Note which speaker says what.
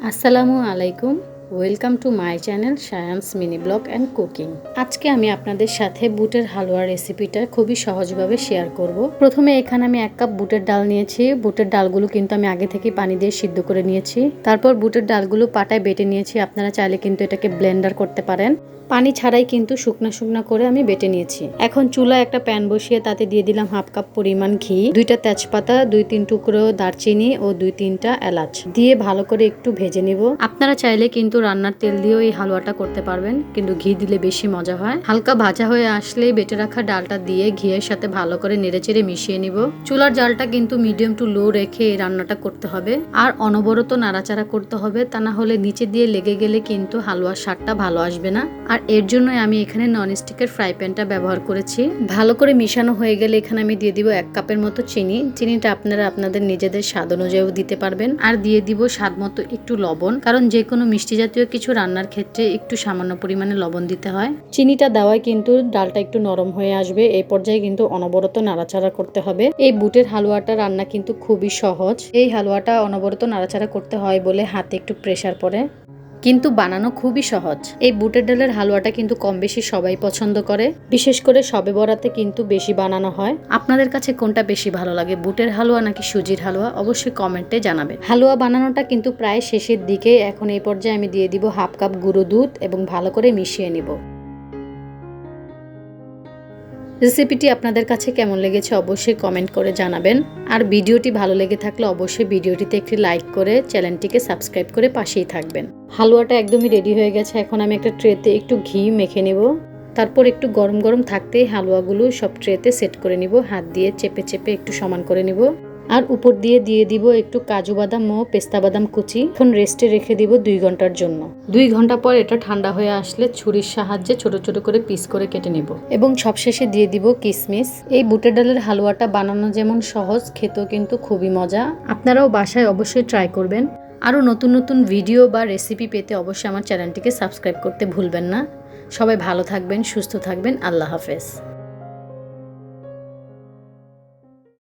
Speaker 1: আসসালামু আলাইকুম, welcome to my channel Shayan's mini blog and cooking. আজকে আমি আপনাদের সাথে বুটের হালুয়া রেসিপিটা খুবই সহজভাবে শেয়ার করব। প্রথমে এখানে আমি 1 কাপ বুটের ডাল নিয়েছি। বুটের ডালগুলো কিন্তু আমি আগে থেকে পানি দিয়ে সিদ্ধ করে নিয়েছি। তারপর বুটের ডালগুলো পাটায় বেটে নিয়েছি। আপনারা চাইলে কিন্তু এটাকে ব্লেন্ডার করতে পারেন। পানি ছাড়াই কিন্তু শুকনা শুকনা করে আমি বেটে নিয়েছি। এখন চুলায় একটা প্যান বসিয়ে তাতে দিয়ে দিলাম 1/2 কাপ পরিমাণ ঘি, 2টা তেজপাতা, 2-3 টুকরো দারচিনি ও 2-3টা এলাচ দিয়ে ভালো করে একটু ভেজে নিব। আপনারা চাইলে কিন্তু রান্নার তেল দিয়েও এই হালুয়াটা করতে পারবেন, কিন্তু ঘি দিলে বেশি মজা হয়। হালকা ভাজা হয়ে আসলেই বেটে রাখা ডালটা দিয়ে ঘিয়ের সাথে ভালো করে নেড়েচেড়ে মিশিয়ে নিব। চুলার জালটা কিন্তু মিডিয়াম টু লো রেখে এই রান্নাটা করতে হবে, আর অনবরত নাড়াচাড়া করতে হবে, তা না হলে নিচে দিয়ে লেগে গেলে কিন্তু হালুয়ার স্বাদটা ভালো আসবে না। আর এর জন্য আমি এখানে ননস্টিকের ফ্রাই প্যানটা ব্যবহার করেছি। ভালো করে মিশানো হয়ে গেলে এখানে আমি দিয়ে দিব 1 কাপের মতো চিনি। চিনিটা আপনারা আপনাদের নিজেদের স্বাদ অনুযায়ীও দিতে পারবেন। আর দিয়ে দিব স্বাদ মতো একটু লবণ, কারণ যে কোনো মিষ্টি জাতীয় কিছু রান্নার ক্ষেত্রে একটু সামান্য পরিমাণে লবণ দিতে হয়। চিনিটা দেওয়ায় কিন্তু ডালটা একটু নরম হয়ে আসবে। এই পর্যায়ে কিন্তু অনবরত নাড়াচাড়া করতে হবে। এই বুটের হালুয়াটা রান্না কিন্তু খুবই সহজ। এই হালুয়াটা অনবরত নাড়াচাড়া করতে হয় বলে হাতে একটু প্রেসার পড়ে, কিন্তু বানানো খুবই সহজ। এই বুটের ডালের হালুয়াটা কিন্তু কম বেশি সবাই পছন্দ করে, বিশেষ করে শবে বরাতে কিন্তু বেশি বানানো হয়। আপনাদের কাছে কোনটা বেশি ভালো লাগে, বুটের হালুয়া নাকি সুজির হালুয়া? অবশ্যই কমেন্টে জানাবেন। হালুয়া বানানোটা কিন্তু প্রায় শেষের দিকে। এখন এই পর্যায়ে আমি দিয়ে দিব 1/2 কাপ গুঁড়ো দুধ এবং ভালো করে মিশিয়ে নিব। রেসিপিটি আপনাদের কাছে কেমন লেগেছে অবশ্যই কমেন্ট করে জানাবেন। আর ভিডিওটি ভালো লেগে থাকলে অবশ্যই ভিডিওটিতে একটি লাইক করে চ্যানেলটিকে সাবস্ক্রাইব করে পাশেই থাকবেন। হালুয়াটা একদমই রেডি হয়ে গেছে। এখন আমি একটা ট্রেতে একটু ঘি মেখে নেব। তারপর একটু গরম গরম থাকতেই হালুয়াগুলো সব ট্রেতে সেট করে নিব। হাত দিয়ে চেপে চেপে একটু সমান করে নিব। আর উপর দিয়ে দিব একটু কাজু বাদাম ও পেস্তা বাদাম কুচি। এখন রেস্টে রেখে দিব 2 ঘন্টার জন্য। 2 ঘন্টা পর এটা ঠান্ডা হয়ে আসলে ছুরির সাহায্যে ছোট ছোট করে পিস করে কেটে নিব এবং সবশেষে দিয়ে দিব কিশমিশ। এই বুটের ডালের হালুয়াটা বানানো যেমন সহজ, খেতেও কিন্তু খুবই মজা। আপনারাও বাসায় অবশ্যই ট্রাই করবেন। আরও নতুন নতুন ভিডিও বা রেসিপি পেতে অবশ্যই আমার চ্যানেলটিকে সাবস্ক্রাইব করতে ভুলবেন না। সবাই ভালো থাকবেন, সুস্থ থাকবেন। আল্লাহ হাফেজ।